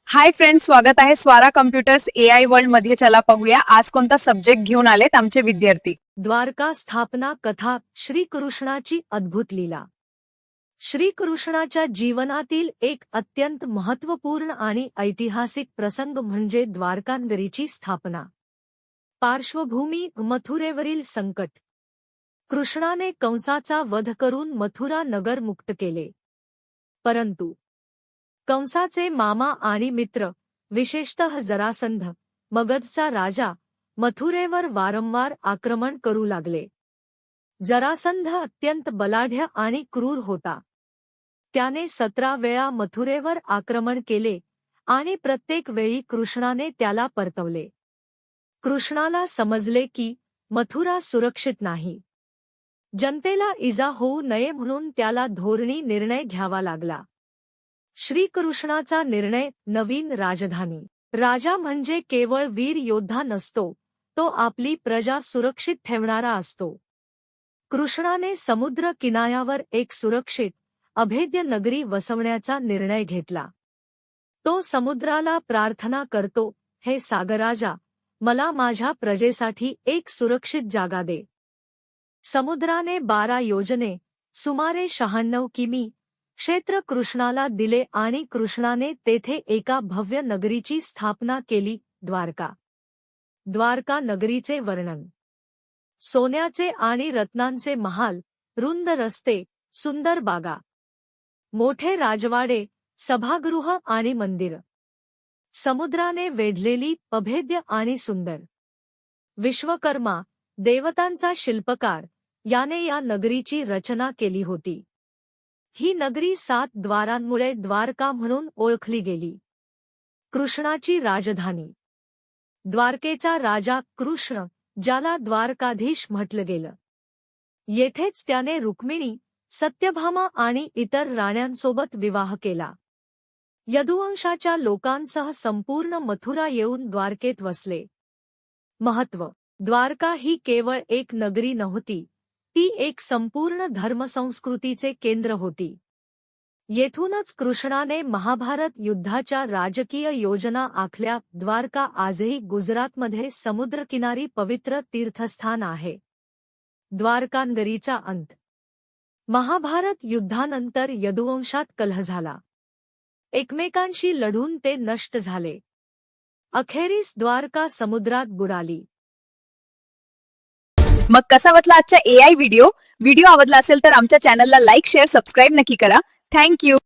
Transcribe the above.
Hi friends, स्वागत आहे स्वारा computers AI world मध्ये. चला पाहूया आज कोणता सब्जेक्ट घेऊन आलेत आमचे विद्यार्थी. द्वारका स्थापना कथा. श्रीकृष्णाची अद्भुत लीला. श्रीकृष्णाच्या जीवनातील एक अत्यंत महत्त्वपूर्ण आणि ऐतिहासिक प्रसंग म्हणजे द्वारकानगरीची स्थापना. पार्श्वभूमी: मथुरेवरील संकट. कृष्णाने कंसाचा वध करून मथुरा नगर मुक्त केले, परंतु कंसाचे मामा आणि मित्र, विशेषतः जरासंध, मगधचा राजा, मथुरेवर वारंवार आक्रमण करू लागले. जरासंध अत्यंत बलाढ्य आणि क्रूर होता. त्याने 17 वेळा मथुरेवर आक्रमण केले आणि प्रत्येक वेळी कृष्णाने त्याला परतवले. कृष्णाला समजले की मथुरा सुरक्षित नाही. जनतेला इजा होऊ नये म्हणून त्याला धोरणी निर्णय घ्यावा लागला. श्रीकृष्णाचा निर्णय: नवीन राजधानी. राजा म्हणजे केवळ वीर योद्धा नसतो, तो आपली प्रजा सुरक्षित ठेवणारा असतो. कृष्णाने समुद्र किनाऱ्यावर एक सुरक्षित, अभेद्य नगरी वसवण्याचा निर्णय घेतला. तो समुद्राला प्रार्थना करतो, हे सागरराजा, मला माझ्या प्रजेसाठी एक सुरक्षित जागा दे. समुद्राने 12 योजने, सुमारे 96 किमी क्षेत्र कृष्णाला दिले आणि कृष्णाने तेथे एका भव्य नगरीची स्थापना केली, द्वारका. द्वारका नगरीचे वर्णन: सोन्याचे आणि रत्नांचे महाल, रुंद रस्ते, सुंदर बागा, मोठे राजवाडे, सभागृह आणि मंदिर. समुद्राने वेढलेली, अभेद्य आणि सुंदर. विश्वकर्मा, देवतांचा शिल्पकार, याने या नगरीची रचना केली होती. ही नगरी 7 द्वारांमुळे द्वारका म्हणून ओळखली गेली. कृष्णाची राजधानी. द्वारकेचा राजा कृष्ण, ज्याला द्वारकाधीश म्हटलं गेलं. येथेच त्याने रुक्मिणी, सत्यभामा आणि इतर राण्यांसोबत विवाह केला. यदुवंशाच्या लोकांसह संपूर्ण मथुरा येऊन द्वारकेत वसले. महत्त्व: द्वारका ही केवळ एक नगरी नव्हती, ती एक संपूर्ण धर्मसंस्कृतीचे केंद्र होती. येथूनच कृष्णाने महाभारत युद्धाच्या राजकीय योजना आखल्या. द्वारका आजही गुजरातमध्ये समुद्रकिनारी पवित्र तीर्थस्थान आहे. द्वारकानगरीचा अंत: महाभारत युद्धानंतर यदुवंशात कलह झाला. एकमेकांशी लढून ते नष्ट झाले. अखेरीस द्वारका समुद्रात बुडाली. मग कसा वाटला आजचा AI व्हिडिओ आवडला असेल तर आमच्या चॅनलला लाईक, शेअर, सबस्क्राईब नक्की करा. थँक्यू.